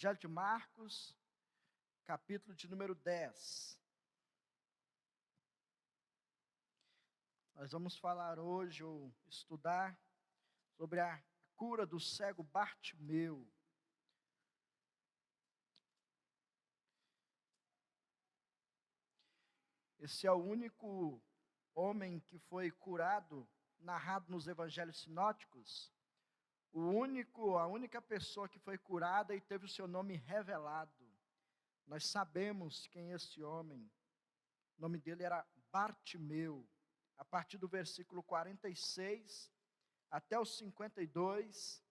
Evangelho de Marcos, capítulo de número 10. Nós vamos falar hoje, ou estudar, sobre a cura do cego Bartimeu. Esse é o único homem que foi curado, narrado nos evangelhos sinóticos. A única pessoa que foi curada e teve o seu nome revelado. Nós sabemos quem é esse homem. O nome dele era Bartimeu. A partir do versículo 46 até o 52,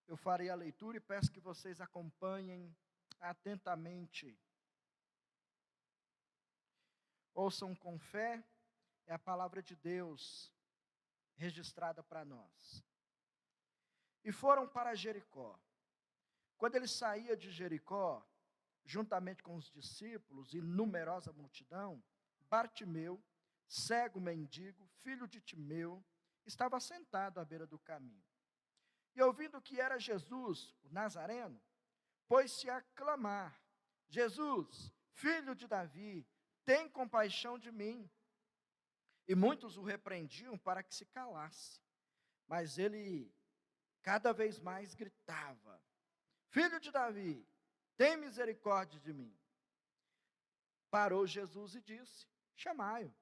eu farei a leitura e peço que vocês acompanhem atentamente. Ouçam com fé, é a palavra de Deus registrada para nós. E foram para Jericó. Quando ele saía de Jericó, juntamente com os discípulos e numerosa multidão, Bartimeu, cego mendigo, filho de Timeu, estava sentado à beira do caminho. E ouvindo que era Jesus, o Nazareno, pôs-se a clamar: Jesus, filho de Davi, tem compaixão de mim. E muitos o repreendiam para que se calasse. Mas ele cada vez mais gritava: Filho de Davi, tem misericórdia de mim. Parou Jesus e disse: chamai-o.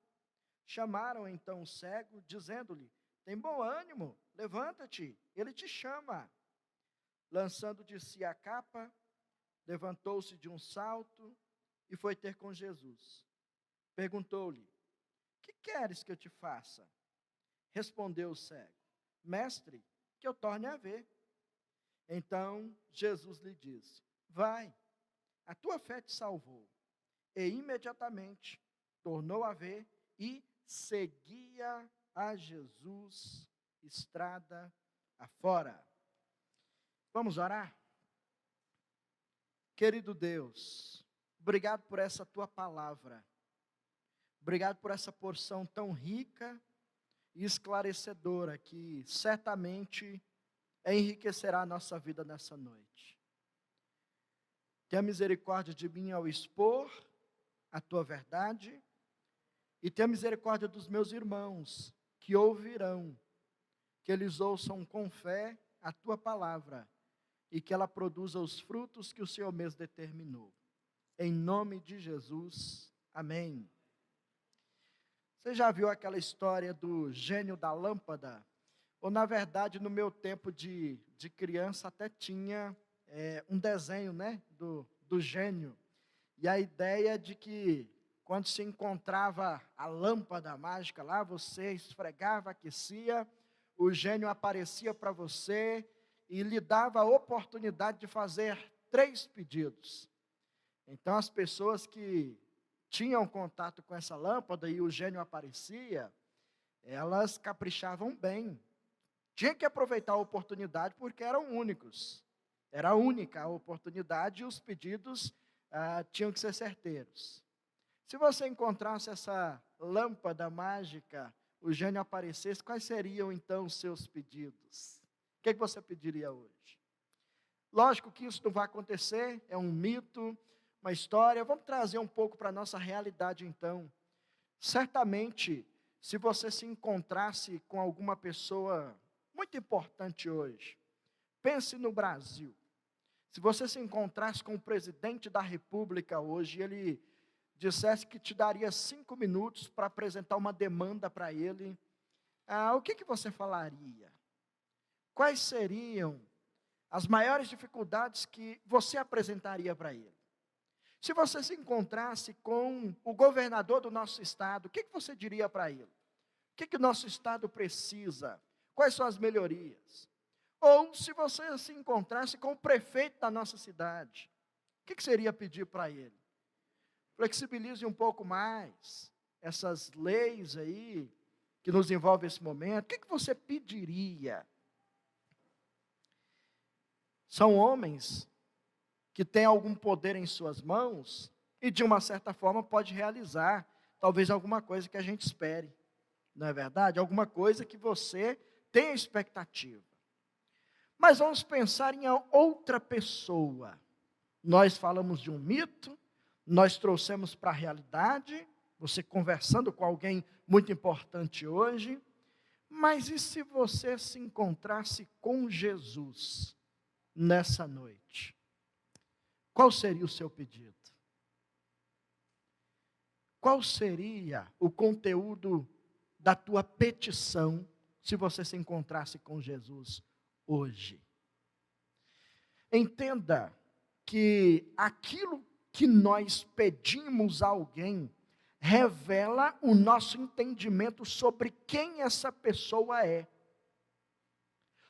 Chamaram então o cego, dizendo-lhe: tem bom ânimo, levanta-te, ele te chama. Lançando de si a capa, levantou-se de um salto e foi ter com Jesus. Perguntou-lhe: que queres que eu te faça? Respondeu o cego: mestre, que eu torne a ver. Então Jesus lhe disse: vai, a tua fé te salvou. E imediatamente tornou a ver e seguia a Jesus estrada afora. Vamos orar? Querido Deus, obrigado por essa tua palavra. Obrigado por essa porção tão rica e esclarecedora que certamente enriquecerá a nossa vida nessa noite. Tenha misericórdia de mim ao expor a tua verdade e tenha misericórdia dos meus irmãos que ouvirão, que eles ouçam com fé a tua palavra e que ela produza os frutos que o Senhor mesmo determinou. Em nome de Jesus, amém. Você já viu aquela história do gênio da lâmpada? Ou, na verdade, no meu tempo de criança, até tinha um desenho, né, do gênio. E a ideia de que, quando se encontrava a lâmpada mágica lá, você esfregava, aquecia, o gênio aparecia para você e lhe dava a oportunidade de fazer 3 pedidos. Então, as pessoas que tinham contato com essa lâmpada e o gênio aparecia, elas caprichavam bem. Tinha que aproveitar a oportunidade porque eram únicos. Era a única oportunidade e os pedidos tinham que ser certeiros. Se você encontrasse essa lâmpada mágica, o gênio aparecesse, quais seriam então os seus pedidos? O que você pediria hoje? Lógico que isso não vai acontecer, é um mito, uma história. Vamos trazer um pouco para a nossa realidade então. Certamente, se você se encontrasse com alguma pessoa muito importante hoje, pense no Brasil. Se você se encontrasse com o presidente da República hoje, ele dissesse que te daria 5 minutos para apresentar uma demanda para ele, o que você falaria? Quais seriam as maiores dificuldades que você apresentaria para ele? Se você se encontrasse com o governador do nosso estado, o que você diria para ele? O que o nosso estado precisa? Quais são as melhorias? Ou se você se encontrasse com o prefeito da nossa cidade, o que seria pedir para ele? Flexibilize um pouco mais essas leis aí que nos envolvem esse momento. O que você pediria? São homens que têm algum poder em suas mãos e de uma certa forma pode realizar talvez alguma coisa que a gente espere. Não é verdade? Alguma coisa que você tenha expectativa. Mas vamos pensar em outra pessoa. Nós falamos de um mito, nós trouxemos para a realidade, você conversando com alguém muito importante hoje, mas e se você se encontrasse com Jesus nessa noite? Qual seria o seu pedido? Qual seria o conteúdo da tua petição se você se encontrasse com Jesus hoje? Entenda que aquilo que nós pedimos a alguém revela o nosso entendimento sobre quem essa pessoa é.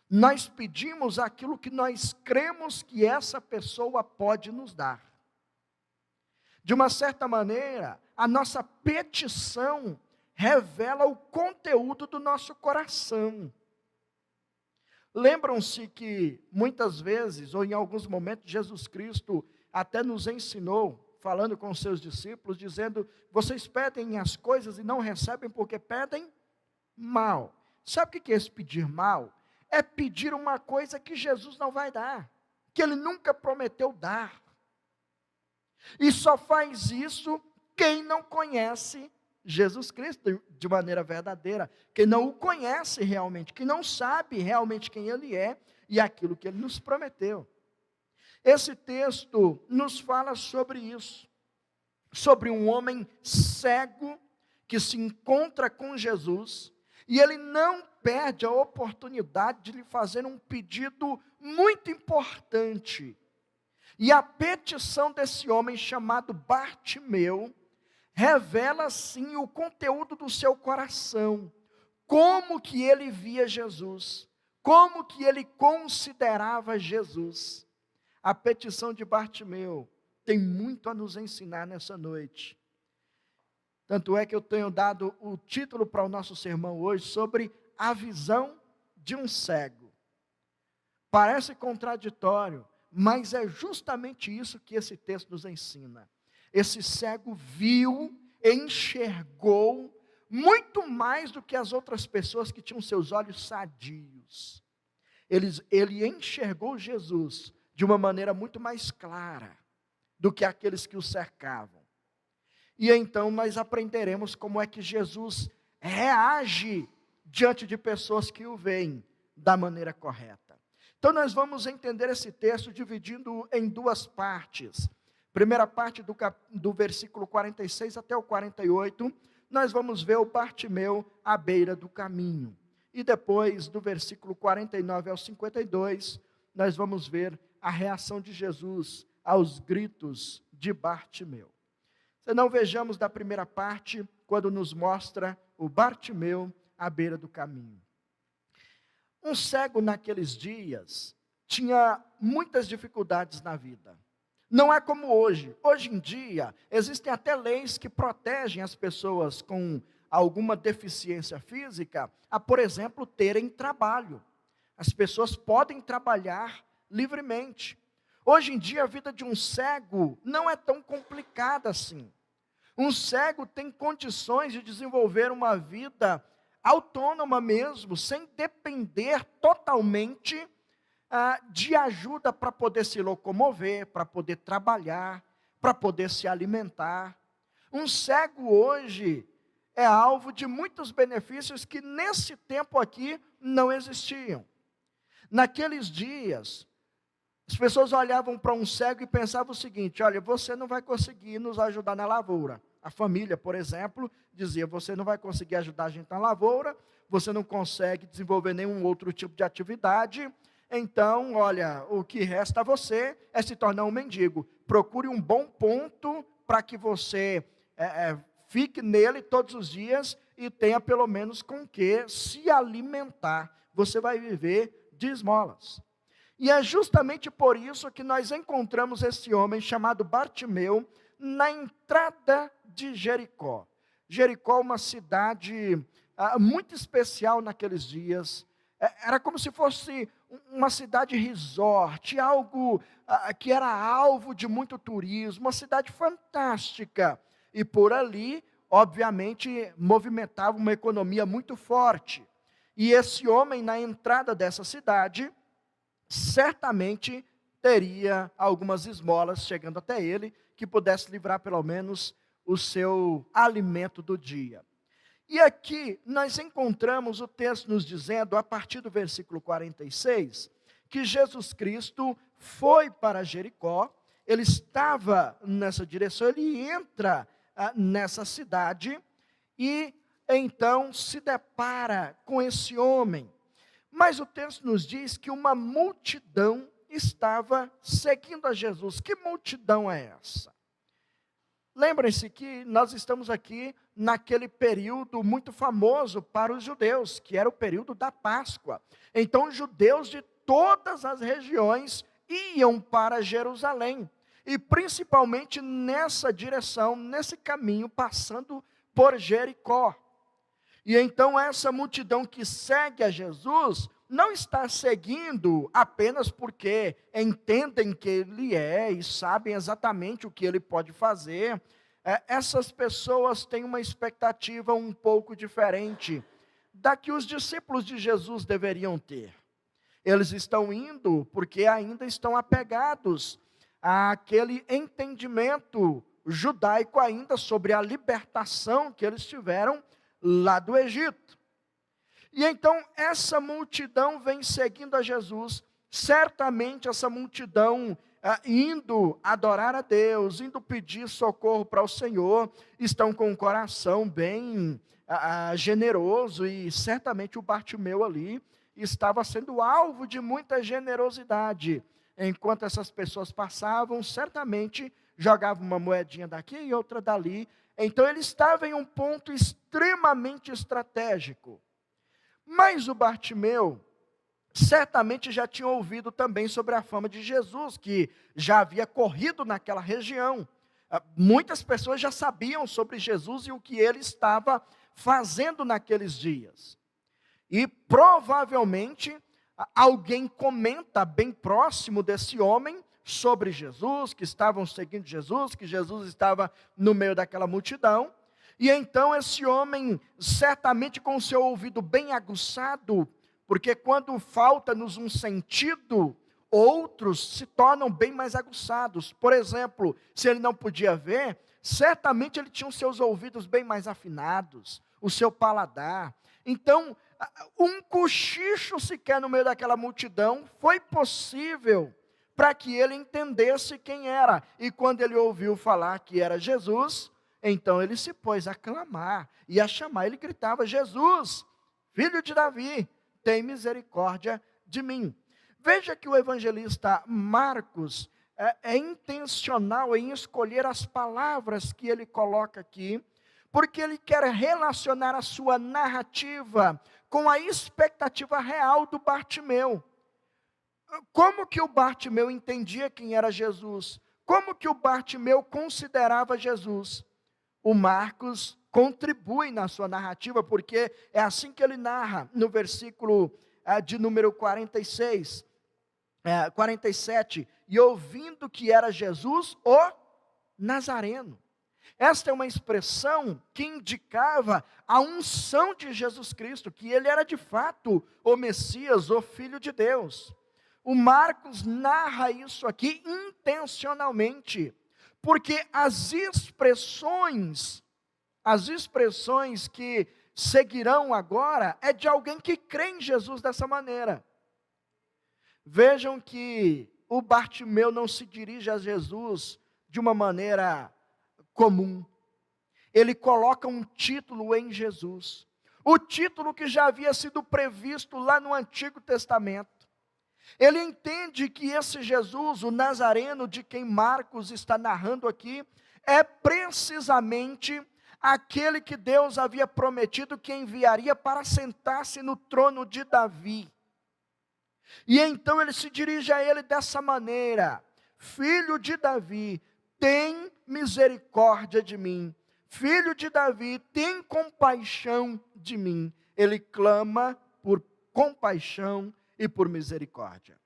Nós pedimos aquilo que nós cremos que essa pessoa pode nos dar. De uma certa maneira, a nossa petição revela o conteúdo do nosso coração. Lembram-se que muitas vezes, ou em alguns momentos, Jesus Cristo até nos ensinou, falando com os seus discípulos, dizendo: vocês pedem as coisas e não recebem porque pedem mal. Sabe o que é esse pedir mal? É pedir uma coisa que Jesus não vai dar, que Ele nunca prometeu dar. E só faz isso quem não conhece Jesus Cristo de maneira verdadeira, quem não o conhece realmente, quem não sabe realmente quem Ele é e aquilo que Ele nos prometeu. Esse texto nos fala sobre isso, sobre um homem cego que se encontra com Jesus e ele não perde a oportunidade de lhe fazer um pedido muito importante. E a petição desse homem chamado Bartimeu revela sim o conteúdo do seu coração, como que ele via Jesus, como que ele considerava Jesus. A petição de Bartimeu tem muito a nos ensinar nessa noite. Tanto é que eu tenho dado o título para o nosso sermão hoje sobre a visão de um cego. Parece contraditório, mas é justamente isso que esse texto nos ensina. Esse cego viu, enxergou muito mais do que as outras pessoas que tinham seus olhos sadios. Ele enxergou Jesus de uma maneira muito mais clara do que aqueles que o cercavam. E então nós aprenderemos como é que Jesus reage diante de pessoas que o veem da maneira correta. Então nós vamos entender esse texto dividindo em duas partes. Primeira parte do versículo 46 até o 48, nós vamos ver o Bartimeu à beira do caminho. E depois, do versículo 49 ao 52, nós vamos ver a reação de Jesus aos gritos de Bartimeu. Se não vejamos da primeira parte, quando nos mostra o Bartimeu à beira do caminho. Um cego naqueles dias tinha muitas dificuldades na vida. Não é como hoje. Hoje em dia, existem até leis que protegem as pessoas com alguma deficiência física a, por exemplo, terem trabalho. As pessoas podem trabalhar livremente. Hoje em dia, a vida de um cego não é tão complicada assim. Um cego tem condições de desenvolver uma vida autônoma mesmo, sem depender totalmente de ajuda para poder se locomover, para poder trabalhar, para poder se alimentar. Um cego hoje é alvo de muitos benefícios que nesse tempo aqui não existiam. Naqueles dias, as pessoas olhavam para um cego e pensavam o seguinte: olha, você não vai conseguir nos ajudar na lavoura. A família, por exemplo, dizia: você não vai conseguir ajudar a gente na lavoura, você não consegue desenvolver nenhum outro tipo de atividade, então, olha, o que resta a você é se tornar um mendigo. Procure um bom ponto para que você fique nele todos os dias e tenha pelo menos com que se alimentar. Você vai viver de esmolas. E é justamente por isso que nós encontramos esse homem chamado Bartimeu na entrada de Jericó. Jericó, uma cidade muito especial naqueles dias. Era como se fosse uma cidade resort, algo que era alvo de muito turismo, uma cidade fantástica. E por ali, obviamente, movimentava uma economia muito forte. E esse homem, na entrada dessa cidade, certamente teria algumas esmolas chegando até ele, que pudesse livrar pelo menos o seu alimento do dia. E aqui nós encontramos o texto nos dizendo, a partir do versículo 46, que Jesus Cristo foi para Jericó, ele estava nessa direção, ele entra nessa cidade e então se depara com esse homem. Mas o texto nos diz que uma multidão estava seguindo a Jesus. Que multidão é essa? Lembrem-se que nós estamos aqui naquele período muito famoso para os judeus, que era o período da Páscoa. Então, os judeus de todas as regiões iam para Jerusalém. E principalmente nessa direção, nesse caminho, passando por Jericó. E então essa multidão que segue a Jesus não está seguindo apenas porque entendem que ele é e sabem exatamente o que ele pode fazer. Essas pessoas têm uma expectativa um pouco diferente da que os discípulos de Jesus deveriam ter. Eles estão indo porque ainda estão apegados àquele entendimento judaico ainda sobre a libertação que eles tiveram lá do Egito. E então essa multidão vem seguindo a Jesus, certamente essa multidão indo adorar a Deus, indo pedir socorro para o Senhor, estão com o coração bem generoso, e certamente o Bartimeu ali estava sendo alvo de muita generosidade. Enquanto essas pessoas passavam, certamente jogavam uma moedinha daqui e outra dali. Então ele estava em um ponto extremamente estratégico. Mas o Bartimeu certamente já tinha ouvido também sobre a fama de Jesus, que já havia corrido naquela região. Muitas pessoas já sabiam sobre Jesus e o que ele estava fazendo naqueles dias. E provavelmente alguém comenta bem próximo desse homem sobre Jesus, que estavam seguindo Jesus, que Jesus estava no meio daquela multidão. E então esse homem, certamente com o seu ouvido bem aguçado, porque quando falta-nos um sentido, outros se tornam bem mais aguçados. Por exemplo, se ele não podia ver, certamente ele tinha os seus ouvidos bem mais afinados, o seu paladar. Então, um cochicho sequer no meio daquela multidão foi possível para que ele entendesse quem era. E quando ele ouviu falar que era Jesus, então ele se pôs a clamar e a chamar. Ele gritava: Jesus, filho de Davi, tem misericórdia de mim. Veja que o evangelista Marcos é intencional em escolher as palavras que ele coloca aqui, porque ele quer relacionar a sua narrativa com a expectativa real do Bartimeu. Como que o Bartimeu entendia quem era Jesus? Como que o Bartimeu considerava Jesus? O Marcos contribui na sua narrativa, porque é assim que ele narra no versículo de número 47, e ouvindo que era Jesus o Nazareno. Esta é uma expressão que indicava a unção de Jesus Cristo, que ele era de fato o Messias, o Filho de Deus. O Marcos narra isso aqui intencionalmente, porque as expressões que seguirão agora é de alguém que crê em Jesus dessa maneira. Vejam que o Bartimeu não se dirige a Jesus de uma maneira comum. Ele coloca um título em Jesus, o título que já havia sido previsto lá no Antigo Testamento. Ele entende que esse Jesus, o Nazareno, de quem Marcos está narrando aqui, é precisamente aquele que Deus havia prometido que enviaria para sentar-se no trono de Davi. E então ele se dirige a ele dessa maneira: filho de Davi, tem misericórdia de mim. Filho de Davi, tem compaixão de mim. Ele clama por compaixão e por misericórdia.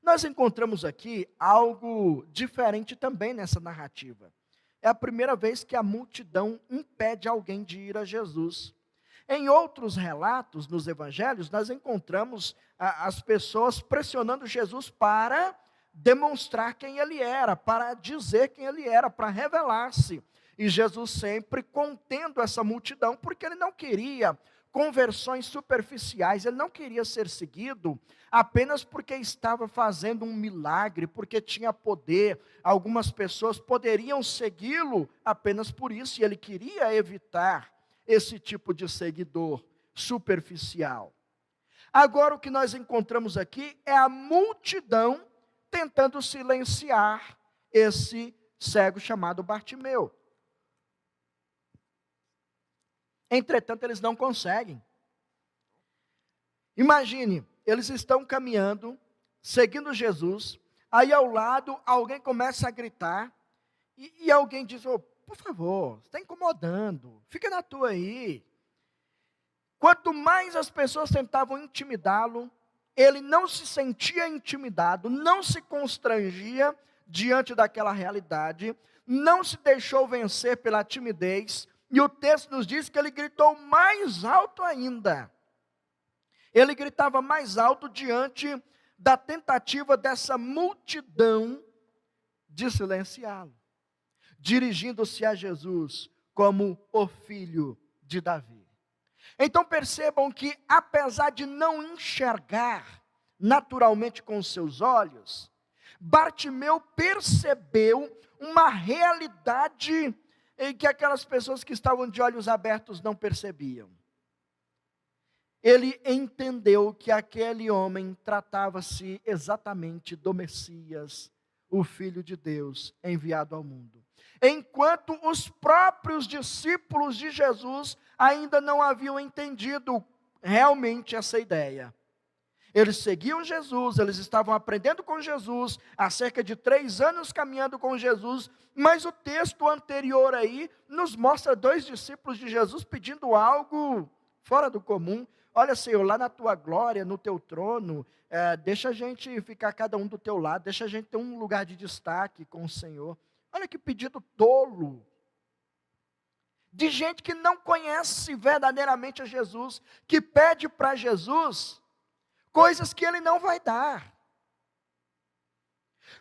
Nós encontramos aqui algo diferente também nessa narrativa. É a primeira vez que a multidão impede alguém de ir a Jesus. Em outros relatos nos evangelhos, nós encontramos as pessoas pressionando Jesus para demonstrar quem ele era, para dizer quem ele era, para revelar-se. E Jesus sempre contendo essa multidão, porque ele não queria conversões superficiais, ele não queria ser seguido apenas porque estava fazendo um milagre, porque tinha poder. Algumas pessoas poderiam segui-lo apenas por isso, e ele queria evitar esse tipo de seguidor superficial. Agora o que nós encontramos aqui é a multidão tentando silenciar esse cego chamado Bartimeu. Entretanto, eles não conseguem. Imagine, eles estão caminhando, seguindo Jesus, aí ao lado alguém começa a gritar, e alguém diz: oh, por favor, você está incomodando, fica na tua aí. Quanto mais as pessoas tentavam intimidá-lo, ele não se sentia intimidado, não se constrangia diante daquela realidade, não se deixou vencer pela timidez, e o texto nos diz que ele gritou mais alto ainda. Ele gritava mais alto diante da tentativa dessa multidão de silenciá-lo, dirigindo-se a Jesus como o filho de Davi. Então percebam que, apesar de não enxergar naturalmente com os seus olhos, Bartimeu percebeu uma realidade em que aquelas pessoas que estavam de olhos abertos não percebiam. Ele entendeu que aquele homem tratava-se exatamente do Messias, o Filho de Deus enviado ao mundo. Enquanto os próprios discípulos de Jesus ainda não haviam entendido realmente essa ideia. Eles seguiam Jesus, eles estavam aprendendo com Jesus, há cerca de 3 anos caminhando com Jesus, mas o texto anterior aí nos mostra 2 discípulos de Jesus pedindo algo fora do comum. Olha, Senhor, lá na tua glória, no teu trono, deixa a gente ficar cada um do teu lado, deixa a gente ter um lugar de destaque com o Senhor. Olha que pedido tolo, de gente que não conhece verdadeiramente a Jesus, que pede para Jesus coisas que ele não vai dar.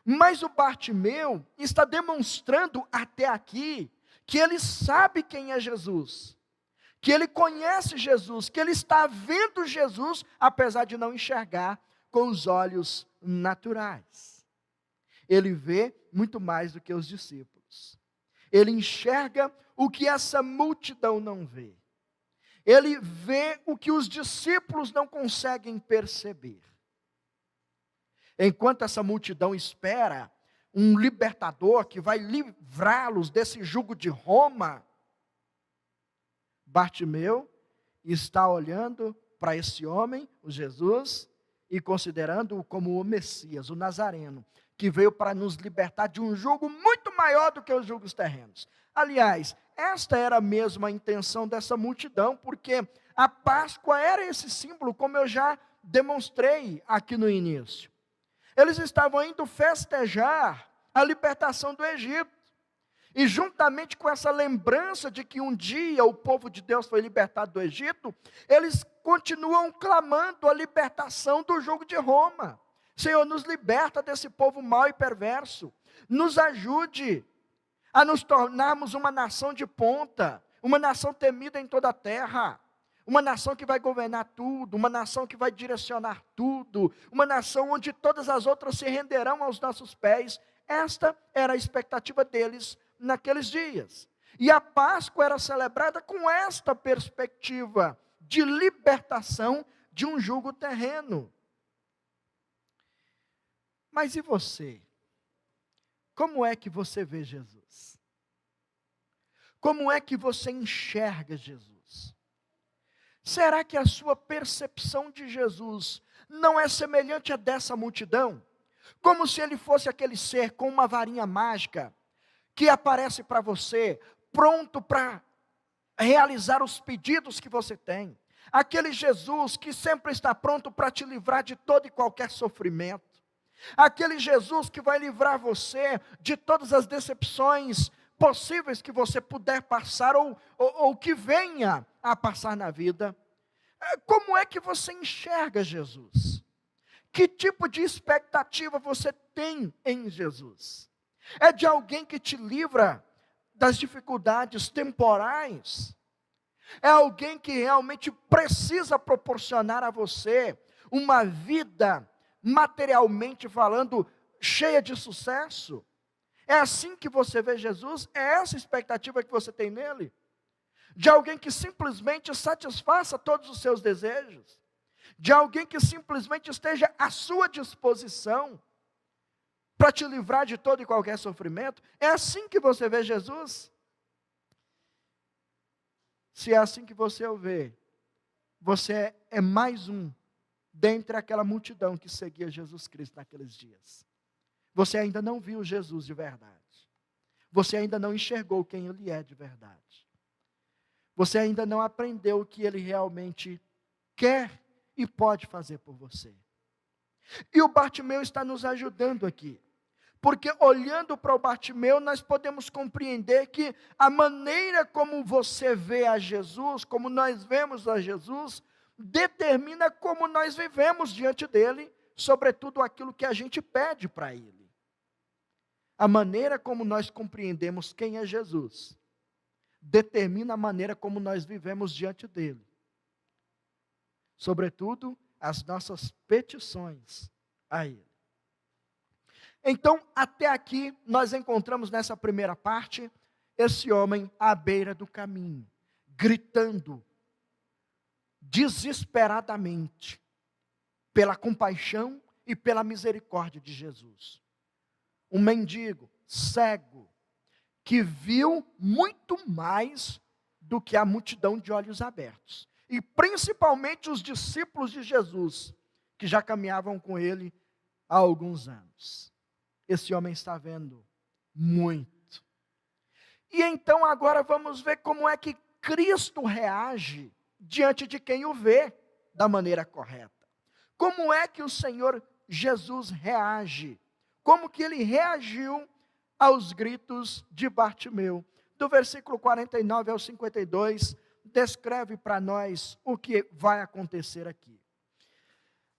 Mas o Bartimeu está demonstrando até aqui que ele sabe quem é Jesus, que ele conhece Jesus, que ele está vendo Jesus, apesar de não enxergar com os olhos naturais. Ele vê muito mais do que os discípulos. Ele enxerga o que essa multidão não vê. Ele vê o que os discípulos não conseguem perceber. Enquanto essa multidão espera um libertador que vai livrá-los desse jugo de Roma, Bartimeu está olhando para esse homem, o Jesus, e considerando-o como o Messias, o Nazareno, que veio para nos libertar de um jugo muito maior do que os jugos terrenos. Aliás, esta era mesmo a intenção dessa multidão, porque a Páscoa era esse símbolo, como eu já demonstrei aqui no início. Eles estavam indo festejar a libertação do Egito. E juntamente com essa lembrança de que um dia o povo de Deus foi libertado do Egito, eles continuam clamando a libertação do jugo de Roma. Senhor, nos liberta desse povo mau e perverso. Nos ajude a nos tornarmos uma nação de ponta, uma nação temida em toda a terra, uma nação que vai governar tudo, uma nação que vai direcionar tudo, uma nação onde todas as outras se renderão aos nossos pés. Esta era a expectativa deles naqueles dias. E a Páscoa era celebrada com esta perspectiva de libertação de um jugo terreno. Mas e você? Como é que você vê Jesus? Como é que você enxerga Jesus? Será que a sua percepção de Jesus não é semelhante a dessa multidão? Como se ele fosse aquele ser com uma varinha mágica que aparece para você, pronto para realizar os pedidos que você tem. Aquele Jesus que sempre está pronto para te livrar de todo e qualquer sofrimento. Aquele Jesus que vai livrar você de todas as decepções possíveis que você puder passar ou que venha a passar na vida. Como é que você enxerga Jesus? Que tipo de expectativa você tem em Jesus? É de alguém que te livra das dificuldades temporais? É alguém que realmente precisa proporcionar a você uma vida, materialmente falando, cheia de sucesso? É assim que você vê Jesus? É essa a expectativa que você tem nele? De alguém que simplesmente satisfaça todos os seus desejos? De alguém que simplesmente esteja à sua disposição para te livrar de todo e qualquer sofrimento? É assim que você vê Jesus? Se é assim que você o vê, você é mais um dentre aquela multidão que seguia Jesus Cristo naqueles dias. Você ainda não viu Jesus de verdade. Você ainda não enxergou quem Ele é de verdade. Você ainda não aprendeu o que Ele realmente quer e pode fazer por você. E o Bartimeu está nos ajudando aqui. Porque olhando para o Bartimeu, nós podemos compreender que a maneira como você vê a Jesus, como nós vemos a Jesus, determina como nós vivemos diante dele, sobretudo aquilo que a gente pede para ele. A maneira como nós compreendemos quem é Jesus, determina a maneira como nós vivemos diante dele. Sobretudo, as nossas petições a ele. Então, até aqui, nós encontramos nessa primeira parte, esse homem à beira do caminho, gritando, desesperadamente, pela compaixão e pela misericórdia de Jesus. Um mendigo, cego, que viu muito mais do que a multidão de olhos abertos. E principalmente os discípulos de Jesus, que já caminhavam com ele há alguns anos. Esse homem está vendo muito. E então agora vamos ver como é que Cristo reage diante de quem o vê da maneira correta. Como é que o Senhor Jesus reage? Como que ele reagiu aos gritos de Bartimeu? Do versículo 49 ao 52, descreve para nós o que vai acontecer aqui.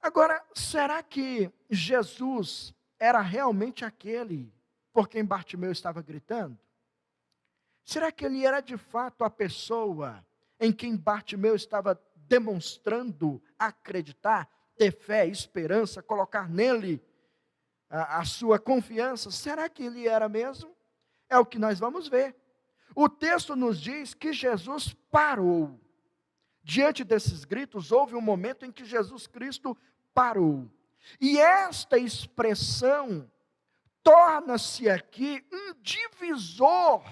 Agora, será que Jesus era realmente aquele por quem Bartimeu estava gritando? Será que ele era de fato a pessoa em quem Bartimeu estava demonstrando acreditar, ter fé, esperança, colocar nele a sua confiança? Será que ele era mesmo? É o que nós vamos ver. O texto nos diz que Jesus parou. Diante desses gritos, houve um momento em que Jesus Cristo parou. E esta expressão torna-se aqui um divisor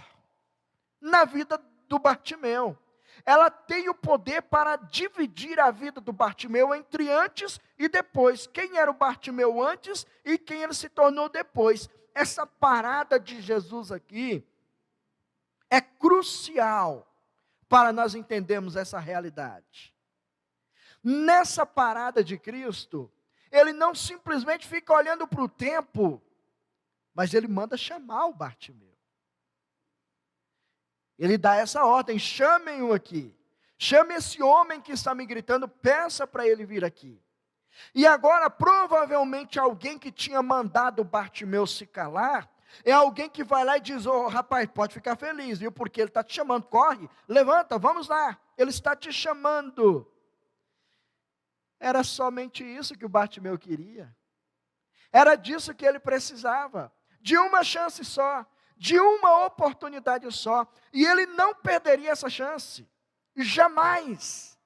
na vida do Bartimeu. Ela tem o poder para dividir a vida do Bartimeu entre antes e depois. Quem era o Bartimeu antes e quem ele se tornou depois. Essa parada de Jesus aqui é crucial para nós entendermos essa realidade. Nessa parada de Cristo, ele não simplesmente fica olhando para o tempo, mas ele manda chamar o Bartimeu. Ele dá essa ordem: chamem-o aqui. Chame esse homem que está me gritando, peça para ele vir aqui. E agora, provavelmente, alguém que tinha mandado o Bartimeu se calar, é alguém que vai lá e diz: ô rapaz, pode ficar feliz, viu? Porque ele está te chamando, corre, levanta, vamos lá, ele está te chamando. Era somente isso que o Bartimeu queria. Era disso que ele precisava. De uma chance só. De uma oportunidade só. E ele não perderia essa chance. Jamais.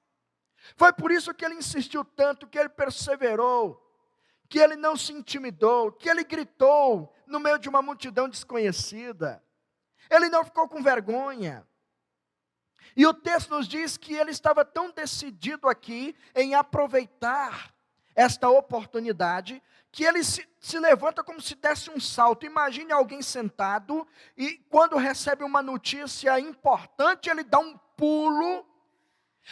Foi por isso que ele insistiu tanto, que ele perseverou, que ele não se intimidou, que ele gritou no meio de uma multidão desconhecida. Ele não ficou com vergonha. E o texto nos diz que ele estava tão decidido aqui em aproveitar esta oportunidade, que ele se levanta como se desse um salto. Imagine alguém sentado e quando recebe uma notícia importante, ele dá um pulo,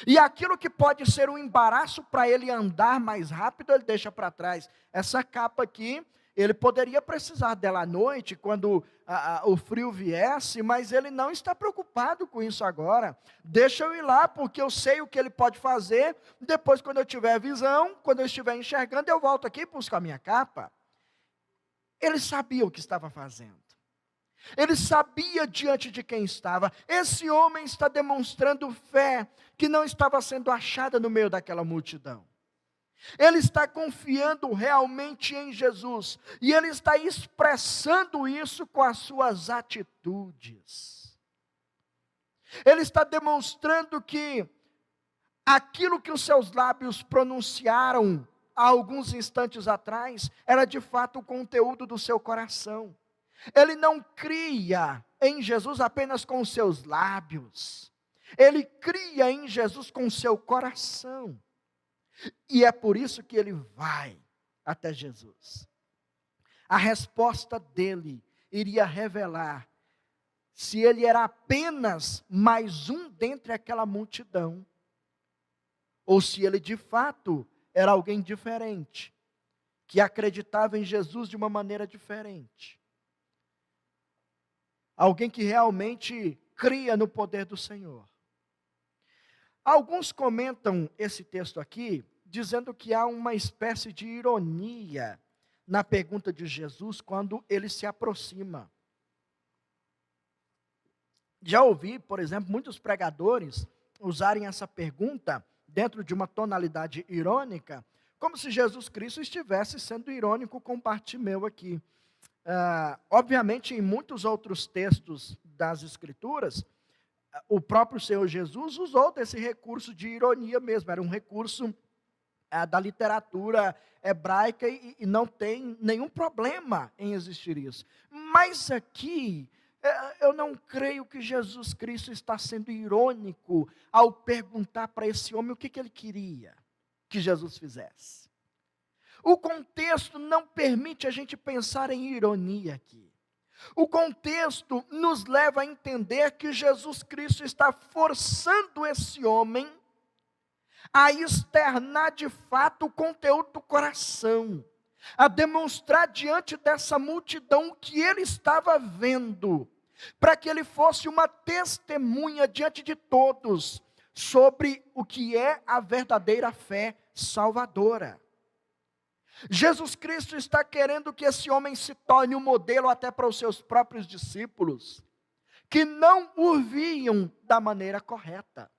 e aquilo que pode ser um embaraço para ele andar mais rápido, ele deixa para trás. Essa capa aqui Ele poderia precisar dela à noite, quando o frio viesse, mas ele não está preocupado com isso agora. Deixa eu ir lá, porque eu sei o que ele pode fazer. Depois, quando eu tiver visão, quando eu estiver enxergando, eu volto aqui e busco a minha capa. Ele sabia o que estava fazendo. Ele sabia diante de quem estava. Esse homem está demonstrando fé que não estava sendo achada no meio daquela multidão. Ele está confiando realmente em Jesus. E ele está expressando isso com as suas atitudes. Ele está demonstrando que aquilo que os seus lábios pronunciaram há alguns instantes atrás era de fato o conteúdo do seu coração. Ele não cria em Jesus apenas com os seus lábios. Ele cria em Jesus com o seu coração. E é por isso que ele vai até Jesus. A resposta dele iria revelar se ele era apenas mais um dentre aquela multidão, ou se ele de fato era alguém diferente, que acreditava em Jesus de uma maneira diferente. Alguém que realmente cria no poder do Senhor. Alguns comentam esse texto aqui, dizendo que há uma espécie de ironia na pergunta de Jesus quando ele se aproxima. Já ouvi, por exemplo, muitos pregadores usarem essa pergunta dentro de uma tonalidade irônica, como se Jesus Cristo estivesse sendo irônico com Bartimeu aqui. Obviamente, em muitos outros textos das Escrituras, o próprio Senhor Jesus usou desse recurso de ironia mesmo, era um recurso da literatura hebraica e não tem nenhum problema em existir isso. Mas aqui, eu não creio que Jesus Cristo está sendo irônico ao perguntar para esse homem o que ele queria que Jesus fizesse. O contexto não permite a gente pensar em ironia aqui. O contexto nos leva a entender que Jesus Cristo está forçando esse homem a externar de fato o conteúdo do coração, a demonstrar diante dessa multidão o que ele estava vendo, para que ele fosse uma testemunha diante de todos sobre o que é a verdadeira fé salvadora. Jesus Cristo está querendo que esse homem se torne um modelo até para os seus próprios discípulos, que não o viam da maneira correta.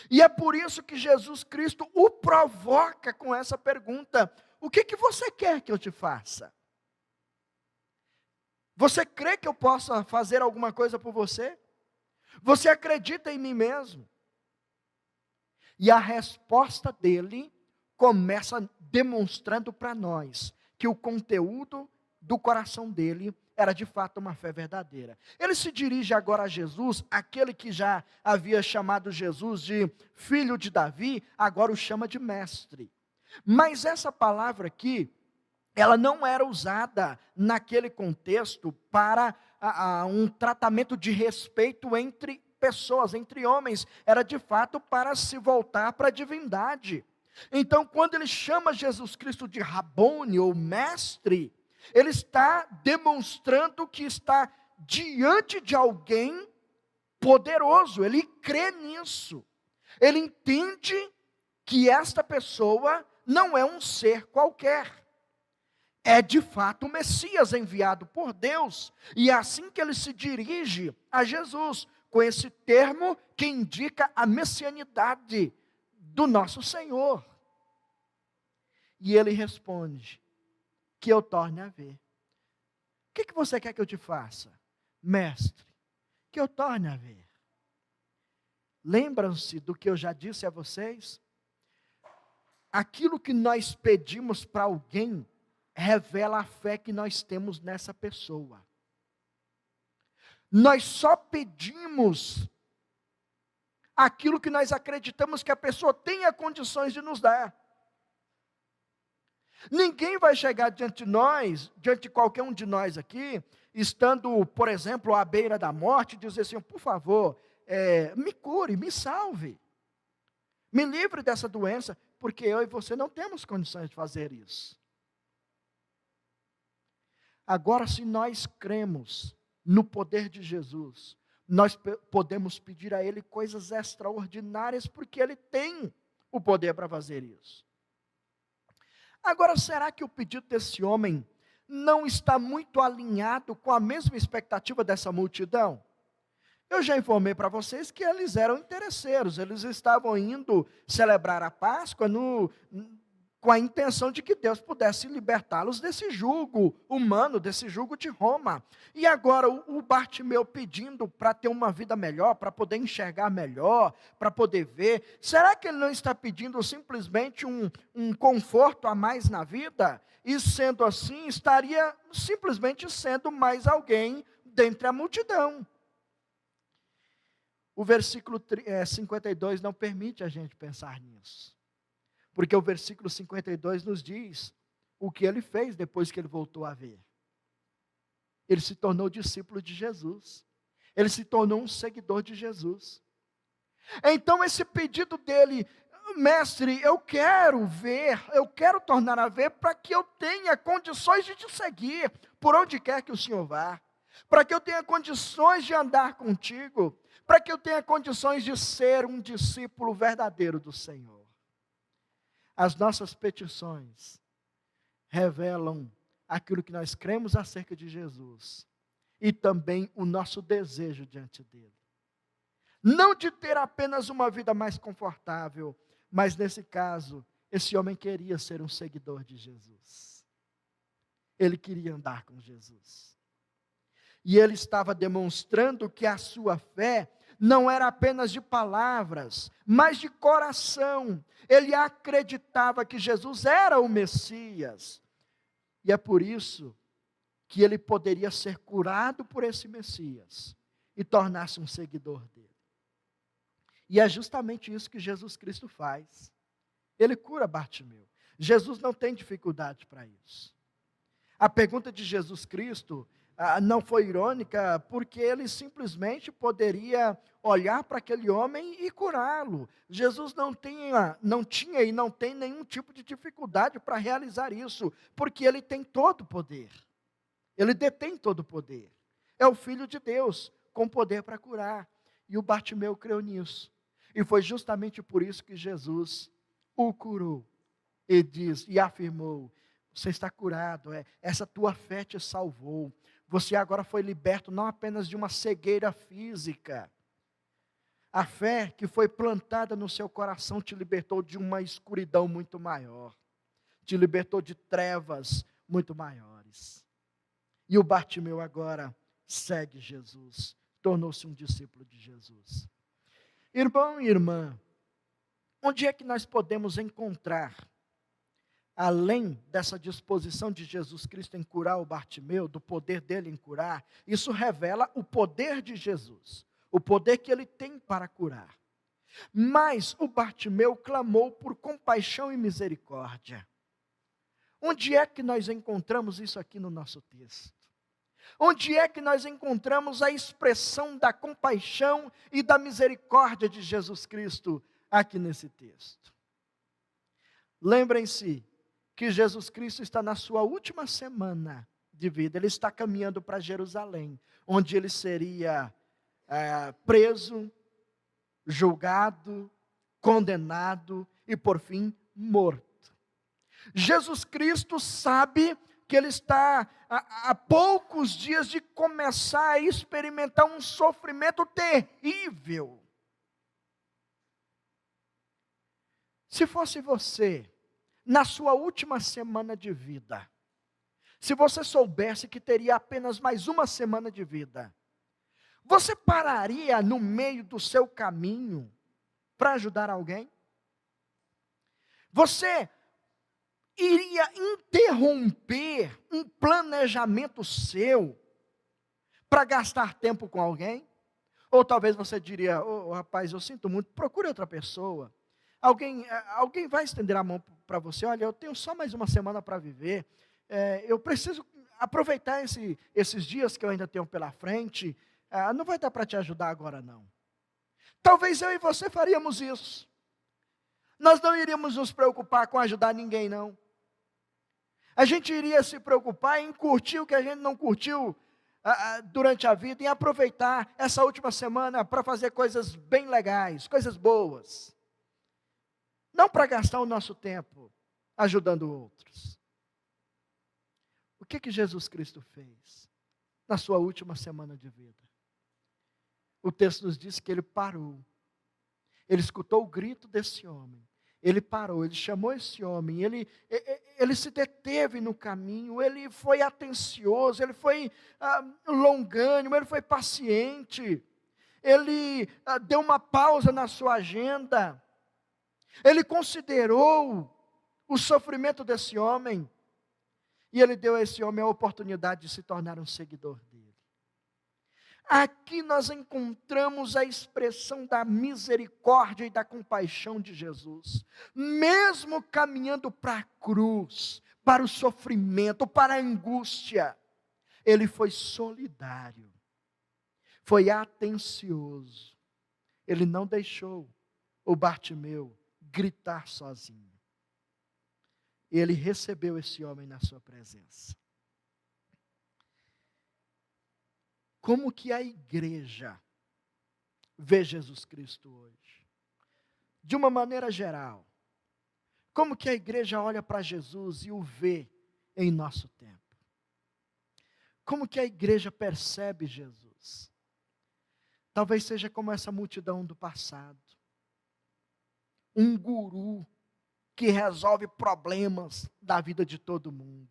E é por isso que Jesus Cristo o provoca com essa pergunta: o que você quer que eu te faça? Você crê que eu possa fazer alguma coisa por você? Você acredita em mim mesmo? E a resposta dele começa demonstrando para nós que o conteúdo do coração dele era de fato uma fé verdadeira. Ele se dirige agora a Jesus, aquele que já havia chamado Jesus de filho de Davi, agora o chama de mestre. Mas essa palavra aqui, ela não era usada naquele contexto para um tratamento de respeito entre pessoas, entre homens. Era de fato para se voltar para a divindade. Então, quando ele chama Jesus Cristo de Rabone, ou mestre, ele está demonstrando que está diante de alguém poderoso. Ele crê nisso. Ele entende que esta pessoa não é um ser qualquer. É de fato o Messias enviado por Deus. E é assim que ele se dirige a Jesus, com esse termo que indica a messianidade do nosso Senhor. E ele responde: que eu torne a ver. O que você quer que eu te faça? Mestre, que eu torne a ver. Lembram-se do que eu já disse a vocês? Aquilo que nós pedimos para alguém revela a fé que nós temos nessa pessoa. Nós só pedimos aquilo que nós acreditamos que a pessoa tenha condições de nos dar. Ninguém vai chegar diante de nós, diante de qualquer um de nós aqui, estando, por exemplo, à beira da morte, e dizer assim: por favor, me cure, me salve, me livre dessa doença, porque eu e você não temos condições de fazer isso. Agora, se nós cremos no poder de Jesus, nós podemos pedir a Ele coisas extraordinárias, porque Ele tem o poder para fazer isso. Agora, será que o pedido desse homem não está muito alinhado com a mesma expectativa dessa multidão? Eu já informei para vocês que eles eram interesseiros, eles estavam indo celebrar a Páscoa com a intenção de que Deus pudesse libertá-los desse jugo humano, desse jugo de Roma. E agora o Bartimeu pedindo para ter uma vida melhor, para poder enxergar melhor, para poder ver. Será que ele não está pedindo simplesmente um conforto a mais na vida? E sendo assim, estaria simplesmente sendo mais alguém dentre a multidão. O versículo 52 não permite a gente pensar nisso. Porque o versículo 52 nos diz o que ele fez depois que ele voltou a ver. Ele se tornou discípulo de Jesus. Ele se tornou um seguidor de Jesus. Então esse pedido dele, mestre, eu quero ver, eu quero tornar a ver para que eu tenha condições de te seguir por onde quer que o Senhor vá. Para que eu tenha condições de andar contigo. Para que eu tenha condições de ser um discípulo verdadeiro do Senhor. As nossas petições revelam aquilo que nós cremos acerca de Jesus e também o nosso desejo diante dele. Não de ter apenas uma vida mais confortável, mas nesse caso, esse homem queria ser um seguidor de Jesus. Ele queria andar com Jesus. E ele estava demonstrando que a sua fé não era apenas de palavras, mas de coração. Ele acreditava que Jesus era o Messias. E é por isso que ele poderia ser curado por esse Messias e tornar-se um seguidor dele. E é justamente isso que Jesus Cristo faz. Ele cura Bartimeu. Jesus não tem dificuldade para isso. A pergunta de Jesus Cristo não foi irônica, porque ele simplesmente poderia olhar para aquele homem e curá-lo. Jesus não tinha e não tem nenhum tipo de dificuldade para realizar isso, porque ele tem todo o poder. Ele detém todo o poder. É o Filho de Deus, com poder para curar. E o Bartimeu creu nisso. E foi justamente por isso que Jesus o curou. E afirmou: você está curado, essa tua fé te salvou. Você agora foi liberto não apenas de uma cegueira física. A fé que foi plantada no seu coração te libertou de uma escuridão muito maior. Te libertou de trevas muito maiores. E o Bartimeu agora segue Jesus. Tornou-se um discípulo de Jesus. Irmão e irmã, onde é que nós podemos encontrar, além dessa disposição de Jesus Cristo em curar o Bartimeu, do poder dele em curar, isso revela o poder de Jesus, o poder que ele tem para curar. Mas o Bartimeu clamou por compaixão e misericórdia. Onde é que nós encontramos isso aqui no nosso texto? Onde é que nós encontramos a expressão da compaixão e da misericórdia de Jesus Cristo aqui nesse texto? Lembrem-se que Jesus Cristo está na sua última semana de vida. Ele está caminhando para Jerusalém, onde ele seria preso, julgado, condenado e, por fim, morto. Jesus Cristo sabe que ele está a poucos dias de começar a experimentar um sofrimento terrível. Se fosse você, na sua última semana de vida, se você soubesse que teria apenas mais uma semana de vida, você pararia no meio do seu caminho para ajudar alguém? Você iria interromper um planejamento seu para gastar tempo com alguém? Ou talvez você diria: rapaz, eu sinto muito, procure outra pessoa. Alguém vai estender a mão para você: olha, eu tenho só mais uma semana para viver, eu preciso aproveitar esses dias que eu ainda tenho pela frente, não vai dar para te ajudar agora não. Talvez eu e você faríamos isso. Nós não iríamos nos preocupar com ajudar ninguém não. A gente iria se preocupar em curtir o que a gente não curtiu durante a vida, em aproveitar essa última semana para fazer coisas bem legais, coisas boas. Não para gastar o nosso tempo ajudando outros. O que Jesus Cristo fez na sua última semana de vida? O texto nos diz que ele parou. Ele escutou o grito desse homem. Ele parou, ele chamou esse homem, ele se deteve no caminho, ele foi atencioso, ele foi longânimo, ele foi paciente, ele deu uma pausa na sua agenda, ele considerou o sofrimento desse homem, e ele deu a esse homem a oportunidade de se tornar um seguidor dele. Aqui nós encontramos a expressão da misericórdia e da compaixão de Jesus. Mesmo caminhando para a cruz, para o sofrimento, para a angústia, ele foi solidário, foi atencioso. Ele não deixou o Bartimeu gritar sozinho. Ele recebeu esse homem na sua presença. Como que a igreja vê Jesus Cristo hoje? De uma maneira geral, como que a igreja olha para Jesus e o vê em nosso tempo? Como que a igreja percebe Jesus? Talvez seja como essa multidão do passado. Um guru que resolve problemas da vida de todo mundo.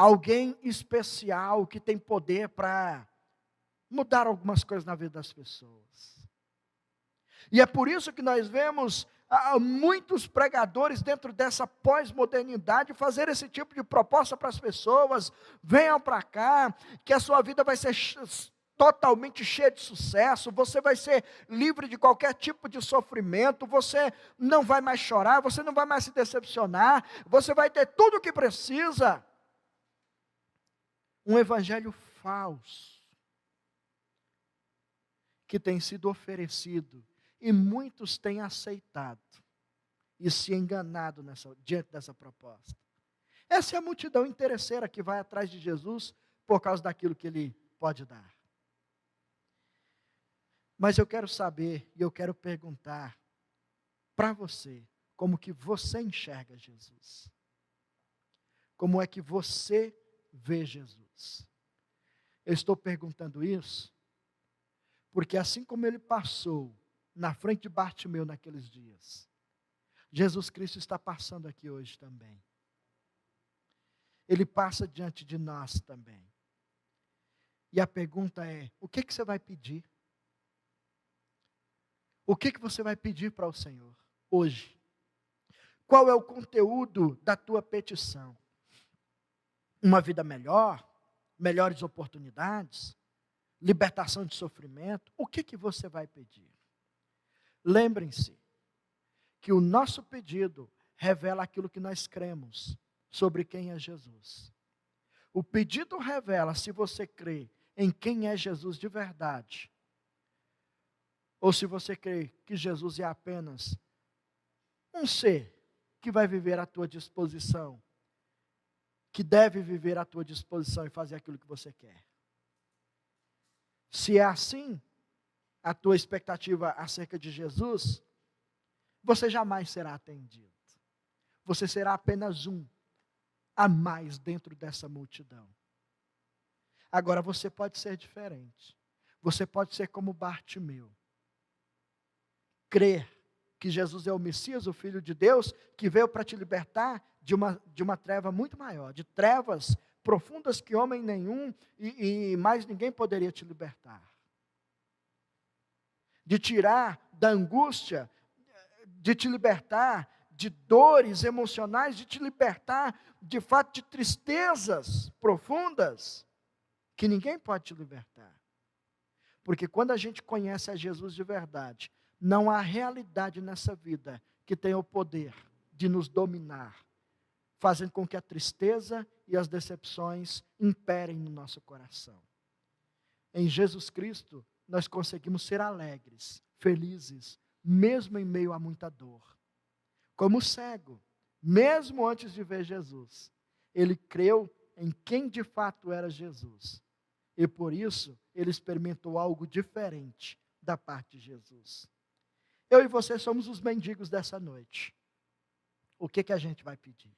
Alguém especial que tem poder para mudar algumas coisas na vida das pessoas. E é por isso que nós vemos muitos pregadores dentro dessa pós-modernidade fazer esse tipo de proposta para as pessoas. Venham para cá, que a sua vida vai ser totalmente cheia de sucesso, você vai ser livre de qualquer tipo de sofrimento, você não vai mais chorar, você não vai mais se decepcionar, você vai ter tudo o que precisa. Um evangelho falso que tem sido oferecido e muitos têm aceitado e se enganado diante dessa proposta. Essa é a multidão interesseira que vai atrás de Jesus por causa daquilo que ele pode dar. Mas eu quero saber e eu quero perguntar para você, como que você enxerga Jesus? Como é que você vê Jesus? Eu estou perguntando isso porque assim como ele passou na frente de Bartimeu naqueles dias, Jesus Cristo está passando aqui hoje também. Ele passa diante de nós também. E a pergunta é: o que você vai pedir? O que você vai pedir para o Senhor hoje? Qual é o conteúdo da tua petição? Uma vida melhor? Melhores oportunidades? Libertação de sofrimento? O que você vai pedir? Lembrem-se que o nosso pedido revela aquilo que nós cremos sobre quem é Jesus. O pedido revela se você crê em quem é Jesus de verdade, ou se você crê que Jesus é apenas um ser que vai viver à tua disposição, que deve viver à tua disposição e fazer aquilo que você quer. Se é assim, a tua expectativa acerca de Jesus, você jamais será atendido. Você será apenas um a mais dentro dessa multidão. Agora você pode ser diferente. Você pode ser como Bartimeu. Crer que Jesus é o Messias, o Filho de Deus, que veio para te libertar de uma treva muito maior, de trevas profundas que homem nenhum e mais ninguém poderia te libertar. De tirar da angústia, de te libertar de dores emocionais, de te libertar de fato de tristezas profundas, que ninguém pode te libertar. Porque quando a gente conhece a Jesus de verdade, não há realidade nessa vida que tenha o poder de nos dominar, fazendo com que a tristeza e as decepções imperem no nosso coração. Em Jesus Cristo, nós conseguimos ser alegres, felizes, mesmo em meio a muita dor. Como o cego, mesmo antes de ver Jesus, ele creu em quem de fato era Jesus. E por isso, ele experimentou algo diferente da parte de Jesus. Eu e você somos os mendigos dessa noite. O que a gente vai pedir?